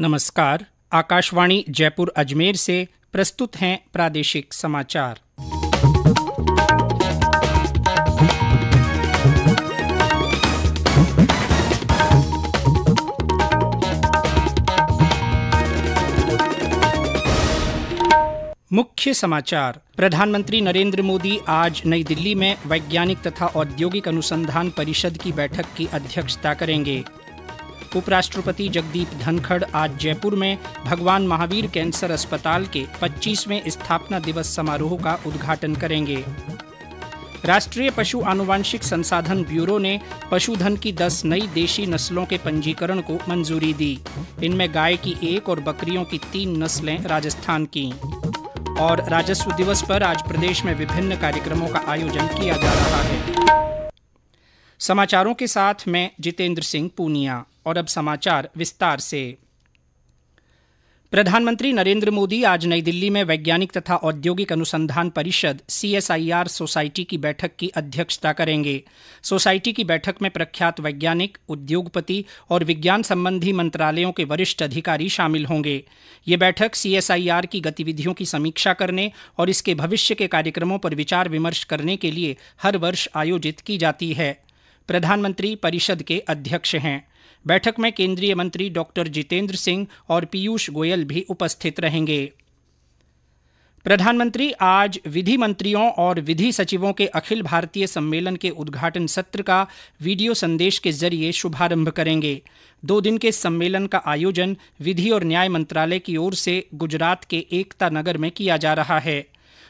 नमस्कार। आकाशवाणी जयपुर अजमेर से प्रस्तुत हैं प्रादेशिक समाचार। मुख्य समाचार। प्रधानमंत्री नरेंद्र मोदी आज नई दिल्ली में वैज्ञानिक तथा औद्योगिक अनुसंधान परिषद की बैठक की अध्यक्षता करेंगे। उपराष्ट्रपति जगदीप धनखड़ आज जयपुर में भगवान महावीर कैंसर अस्पताल के 25वें स्थापना दिवस समारोह का उद्घाटन करेंगे। राष्ट्रीय पशु आनुवांशिक संसाधन ब्यूरो ने पशुधन की 10 नई देशी नस्लों के पंजीकरण को मंजूरी दी। इनमें गाय की 1 और बकरियों की 3 नस्लें राजस्थान की। और राजस्व दिवस पर आज प्रदेश में विभिन्न कार्यक्रमों का आयोजन किया जा रहा है। समाचारों के साथ मैं जितेंद्र सिंह पूनिया। और अब समाचार विस्तार से। प्रधानमंत्री नरेंद्र मोदी आज नई दिल्ली में वैज्ञानिक तथा औद्योगिक अनुसंधान परिषद CSIR सोसाइटी की बैठक की अध्यक्षता करेंगे। सोसाइटी की बैठक में प्रख्यात वैज्ञानिक, उद्योगपति और विज्ञान संबंधी मंत्रालयों के वरिष्ठ अधिकारी शामिल होंगे। ये बैठक CSIR की गतिविधियों की समीक्षा करने और इसके भविष्य के कार्यक्रमों पर विचार विमर्श करने के लिए हर वर्ष आयोजित की जाती है। प्रधानमंत्री परिषद के अध्यक्ष हैं। बैठक में केंद्रीय मंत्री डॉक्टर जितेंद्र सिंह और पीयूष गोयल भी उपस्थित रहेंगे। प्रधानमंत्री आज विधि मंत्रियों और विधि सचिवों के अखिल भारतीय सम्मेलन के उद्घाटन सत्र का वीडियो संदेश के जरिए शुभारंभ करेंगे। 2 दिन के सम्मेलन का आयोजन विधि और न्याय मंत्रालय की ओर से गुजरात के एकता नगर में किया जा रहा है।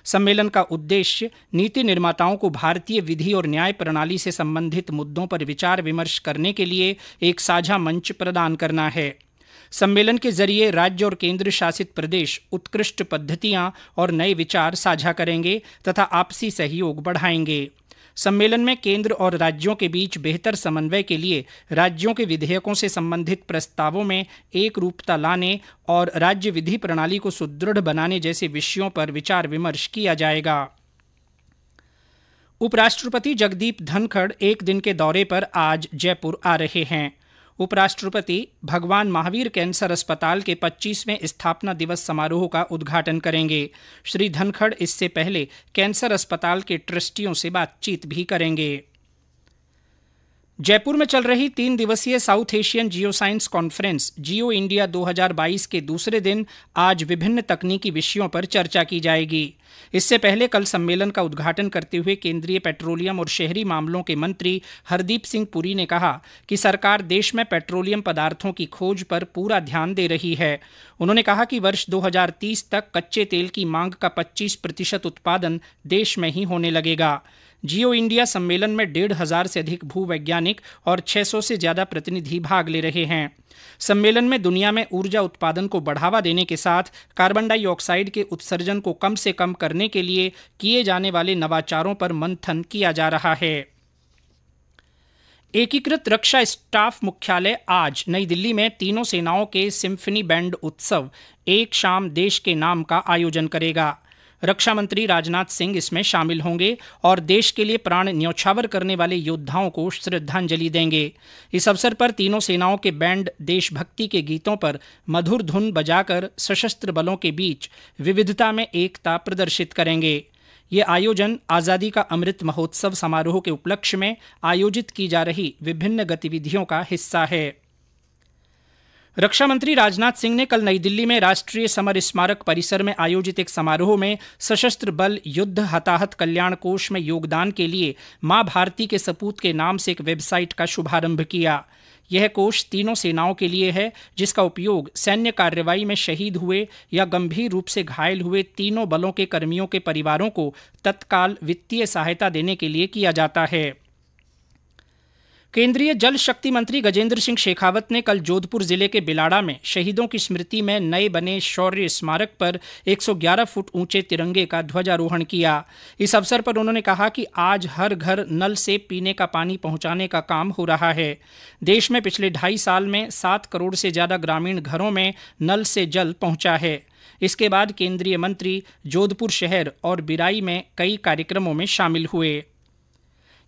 सम्मेलन का उद्देश्य नीति निर्माताओं को भारतीय विधि और न्याय प्रणाली से संबंधित मुद्दों पर विचार विमर्श करने के लिए एक साझा मंच प्रदान करना है। सम्मेलन के जरिए राज्य और केंद्र शासित प्रदेश उत्कृष्ट पद्धतियां और नए विचार साझा करेंगे तथा आपसी सहयोग बढ़ाएंगे। सम्मेलन में केंद्र और राज्यों के बीच बेहतर समन्वय के लिए राज्यों के विधेयकों से संबंधित प्रस्तावों में एक रूपता लाने और राज्य विधि प्रणाली को सुदृढ़ बनाने जैसे विषयों पर विचार विमर्श किया जाएगा। उपराष्ट्रपति जगदीप धनखड़ 1 दिन के दौरे पर आज जयपुर आ रहे हैं। उपराष्ट्रपति भगवान महावीर कैंसर अस्पताल के 25वें स्थापना दिवस समारोह का उद्घाटन करेंगे। श्री धनखड़ इससे पहले कैंसर अस्पताल के ट्रस्टियों से बातचीत भी करेंगे। जयपुर में चल रही 3 दिवसीय South Asian geo science conference geo India 2022 के दूसरे दिन आज विभिन्न तकनीकी विषयों पर चर्चा की जाएगी। इससे पहले कल सम्मेलन का उद्घाटन करते हुए केंद्रीय पेट्रोलियम और शहरी मामलों के मंत्री हरदीप सिंह पुरी ने कहा कि सरकार देश में पेट्रोलियम पदार्थों की खोज पर पूरा ध्यान दे रही है। उन्होंने कहा कि वर्ष 2030 तक कच्चे तेल की मांग का 25% उत्पादन देश में ही होने लगेगा। जियो इंडिया सम्मेलन में 1,500 से अधिक भूवैज्ञानिक और 600 से ज्यादा प्रतिनिधि भाग ले रहे हैं। सम्मेलन में दुनिया में ऊर्जा उत्पादन को बढ़ावा देने के साथ कार्बन डाइऑक्साइड के उत्सर्जन को कम से कम करने के लिए किए जाने वाले नवाचारों पर मंथन किया जा रहा है। एकीकृत रक्षा स्टाफ मुख्यालय आज नई दिल्ली में तीनों सेनाओं के सिम्फनी बैंड उत्सव एक शाम देश के नाम का आयोजन करेगा। रक्षा मंत्री राजनाथ सिंह इसमें शामिल होंगे और देश के लिए प्राण न्यौछावर करने वाले योद्धाओं को श्रद्धांजलि देंगे। इस अवसर पर तीनों सेनाओं के बैंड देशभक्ति के गीतों पर मधुर धुन बजाकर सशस्त्र बलों के बीच विविधता में एकता प्रदर्शित करेंगे। ये आयोजन आज़ादी का अमृत महोत्सव समारोह के उपलक्ष्य में आयोजित की जा रही विभिन्न गतिविधियों का हिस्सा है। रक्षा मंत्री राजनाथ सिंह ने कल नई दिल्ली में राष्ट्रीय समर स्मारक परिसर में आयोजित एक समारोह में सशस्त्र बल युद्ध हताहत कल्याण कोष में योगदान के लिए मां भारती के सपूत के नाम से एक वेबसाइट का शुभारंभ किया। यह कोष तीनों सेनाओं के लिए है, जिसका उपयोग सैन्य कार्रवाई में शहीद हुए या गंभीर रूप से घायल हुए तीनों बलों के कर्मियों के परिवारों को तत्काल वित्तीय सहायता देने के लिए किया जाता है। केंद्रीय जल शक्ति मंत्री गजेंद्र सिंह शेखावत ने कल जोधपुर जिले के बिलाड़ा में शहीदों की स्मृति में नए बने शौर्य स्मारक पर 111 फुट ऊंचे तिरंगे का ध्वजारोहण किया। इस अवसर पर उन्होंने कहा कि आज हर घर नल से पीने का पानी पहुंचाने का काम हो रहा है। देश में पिछले 2.5 साल में 7 करोड़ से ज्यादा ग्रामीण घरों में नल से जल पहुंचा है। इसके बाद केंद्रीय मंत्री जोधपुर शहर और बिराई में कई कार्यक्रमों में शामिल हुए।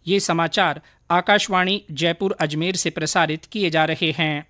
ये समाचार आकाशवाणी जयपुर अजमेर से प्रसारित किए जा रहे हैं।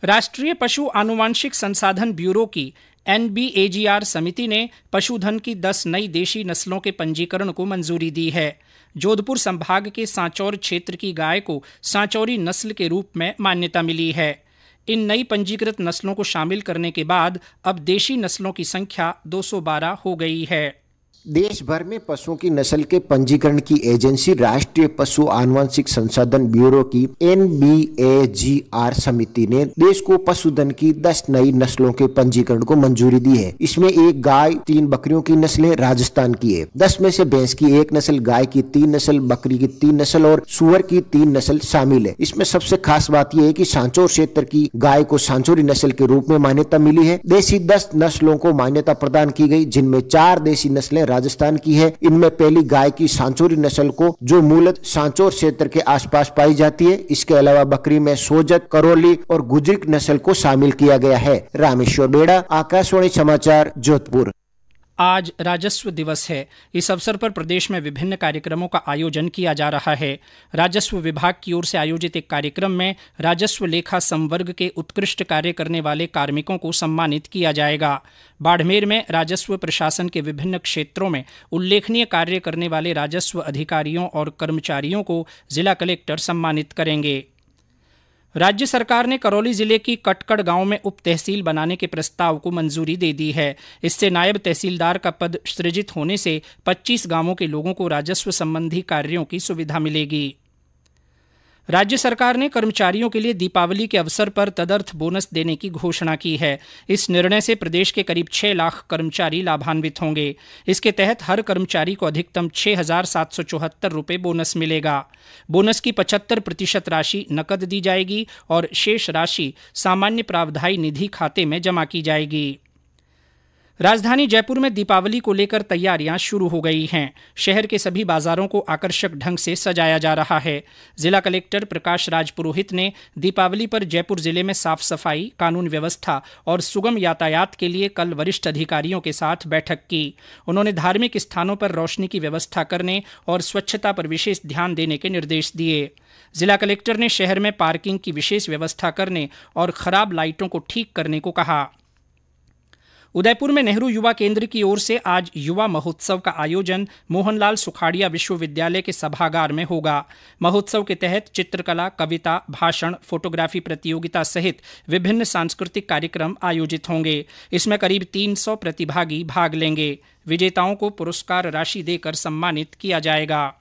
राष्ट्रीय पशु आनुवांशिक संसाधन ब्यूरो की NBAGR समिति ने पशुधन की 10 नई देशी नस्लों के पंजीकरण को मंजूरी दी है। जोधपुर संभाग के सांचौर क्षेत्र की गाय को सांचौरी नस्ल के रूप में मान्यता मिली है। इन नई पंजीकृत नस्लों को शामिल करने के बाद अब देशी नस्लों की संख्या 212 हो गई है। देश भर में पशुओं की नस्ल के पंजीकरण की एजेंसी राष्ट्रीय पशु आनुवंशिक संसाधन ब्यूरो की NBAGR समिति ने देश को पशुधन की 10 नई नस्लों के पंजीकरण को मंजूरी दी है। इसमें एक गाय 3 बकरियों की नस्लें राजस्थान की है। 10 में से भैंस की 1 नस्ल, गाय की 3 नस्ल, बकरी की 3 नस्ल और सुअर की 3 नस्ल शामिल है। इसमें सबसे खास बात यह है कि सांचौर क्षेत्र की गाय को सांचौरी नस्ल के रूप में मान्यता मिली है। देशी 10 नस्लों को मान्यता प्रदान की गई, जिनमें 4 देशी नस्लें राजस्थान की है। इनमें पहली गाय की सांचौरी नस्ल को, जो मूलतः सांचौर क्षेत्र के आसपास पाई जाती है। इसके अलावा बकरी में सोजत, करौली और गुजरिक नस्ल को शामिल किया गया है। रामेश्वर बेड़ा, आकाशवाणी समाचार, जोधपुर। आज राजस्व दिवस है। इस अवसर पर प्रदेश में विभिन्न कार्यक्रमों का आयोजन किया जा रहा है। राजस्व विभाग की ओर से आयोजित एक कार्यक्रम में राजस्व लेखा संवर्ग के उत्कृष्ट कार्य करने वाले कार्मिकों को सम्मानित किया जाएगा। बाड़मेर में राजस्व प्रशासन के विभिन्न क्षेत्रों में उल्लेखनीय कार्य करने वाले राजस्व अधिकारियों और कर्मचारियों को जिला कलेक्टर सम्मानित करेंगे। राज्य सरकार ने करौली जिले की कटकड़ गांव में उप तहसील बनाने के प्रस्ताव को मंजूरी दे दी है। इससे नायब तहसीलदार का पद सृजित होने से 25 गांवों के लोगों को राजस्व संबंधी कार्यों की सुविधा मिलेगी। राज्य सरकार ने कर्मचारियों के लिए दीपावली के अवसर पर तदर्थ बोनस देने की घोषणा की है। इस निर्णय से प्रदेश के करीब 6 लाख कर्मचारी लाभान्वित होंगे। इसके तहत हर कर्मचारी को अधिकतम 6,774 रुपये बोनस मिलेगा। बोनस की 75% राशि नकद दी जाएगी और शेष राशि सामान्य प्रावधायी निधि खाते में जमा की जाएगी। राजधानी जयपुर में दीपावली को लेकर तैयारियां शुरू हो गई हैं। शहर के सभी बाजारों को आकर्षक ढंग से सजाया जा रहा है। जिला कलेक्टर प्रकाश राज पुरोहित ने दीपावली पर जयपुर जिले में साफ सफाई, कानून व्यवस्था और सुगम यातायात के लिए कल वरिष्ठ अधिकारियों के साथ बैठक की। उन्होंने धार्मिक स्थानों पर रोशनी की व्यवस्था करने और स्वच्छता पर विशेष ध्यान देने के निर्देश दिए। जिला कलेक्टर ने शहर में पार्किंग की विशेष व्यवस्था करने और खराब लाइटों को ठीक करने को कहा। उदयपुर में नेहरू युवा केंद्र की ओर से आज युवा महोत्सव का आयोजन मोहनलाल सुखाड़िया विश्वविद्यालय के सभागार में होगा। महोत्सव के तहत चित्रकला, कविता, भाषण, फोटोग्राफी प्रतियोगिता सहित विभिन्न सांस्कृतिक कार्यक्रम आयोजित होंगे। इसमें करीब 300 प्रतिभागी भाग लेंगे। विजेताओं को पुरस्कार राशि देकर सम्मानित किया जाएगा।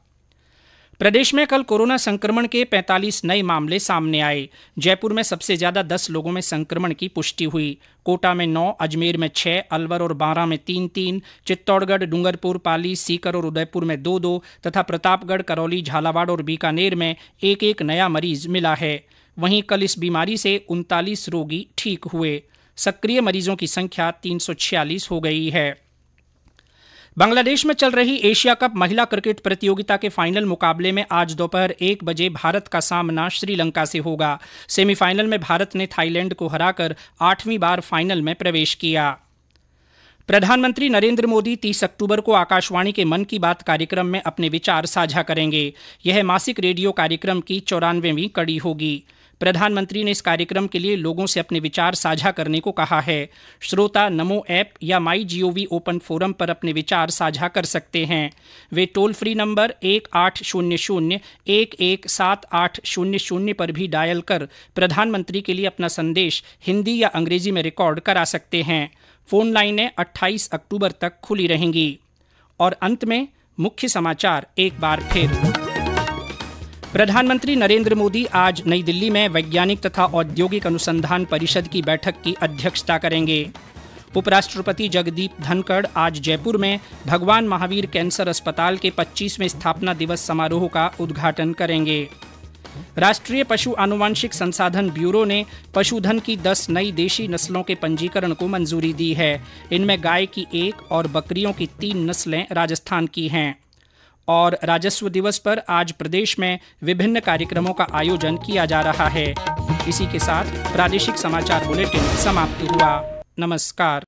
प्रदेश में कल कोरोना संक्रमण के 45 नए मामले सामने आए। जयपुर में सबसे ज्यादा 10 लोगों में संक्रमण की पुष्टि हुई। कोटा में 9, अजमेर में 6, अलवर और बारां में 3-3, चित्तौड़गढ़, डूंगरपुर, पाली, सीकर और उदयपुर में 2-2 तथा प्रतापगढ़, करौली, झालावाड़ और बीकानेर में 1-1 नया मरीज मिला है। वहीं कल इस बीमारी से 39 रोगी ठीक हुए। सक्रिय मरीजों की संख्या 346 हो गई है। बांग्लादेश में चल रही एशिया कप महिला क्रिकेट प्रतियोगिता के फाइनल मुकाबले में आज दोपहर 1 बजे भारत का सामना श्रीलंका से होगा। सेमीफाइनल में भारत ने थाईलैंड को हराकर 8वीं बार फाइनल में प्रवेश किया। प्रधानमंत्री नरेंद्र मोदी 30 अक्टूबर को आकाशवाणी के मन की बात कार्यक्रम में अपने विचार साझा करेंगे। यह मासिक रेडियो कार्यक्रम की 94वीं कड़ी होगी। प्रधानमंत्री ने इस कार्यक्रम के लिए लोगों से अपने विचार साझा करने को कहा है। श्रोता नमो ऐप या MyGov ओपन फोरम पर अपने विचार साझा कर सकते हैं। वे टोल फ्री नंबर 1800-117800 पर भी डायल कर प्रधानमंत्री के लिए अपना संदेश हिंदी या अंग्रेजी में रिकॉर्ड करा सकते हैं। फोन लाइनें 28 अक्टूबर तक खुली रहेंगी। और अंत में मुख्य समाचार एक बार फिर। प्रधानमंत्री नरेंद्र मोदी आज नई दिल्ली में वैज्ञानिक तथा औद्योगिक अनुसंधान परिषद की बैठक की अध्यक्षता करेंगे। उपराष्ट्रपति जगदीप धनखड़ आज जयपुर में भगवान महावीर कैंसर अस्पताल के 25वें स्थापना दिवस समारोह का उद्घाटन करेंगे। राष्ट्रीय पशु आनुवांशिक संसाधन ब्यूरो ने पशुधन की 10 नई देशी नस्लों के पंजीकरण को मंजूरी दी है। इनमें गाय की 1 और बकरियों की 3 नस्लें राजस्थान की हैं। और राजस्व दिवस पर आज प्रदेश में विभिन्न कार्यक्रमों का आयोजन किया जा रहा है। इसी के साथ प्रादेशिक समाचार बुलेटिन समाप्त हुआ। नमस्कार।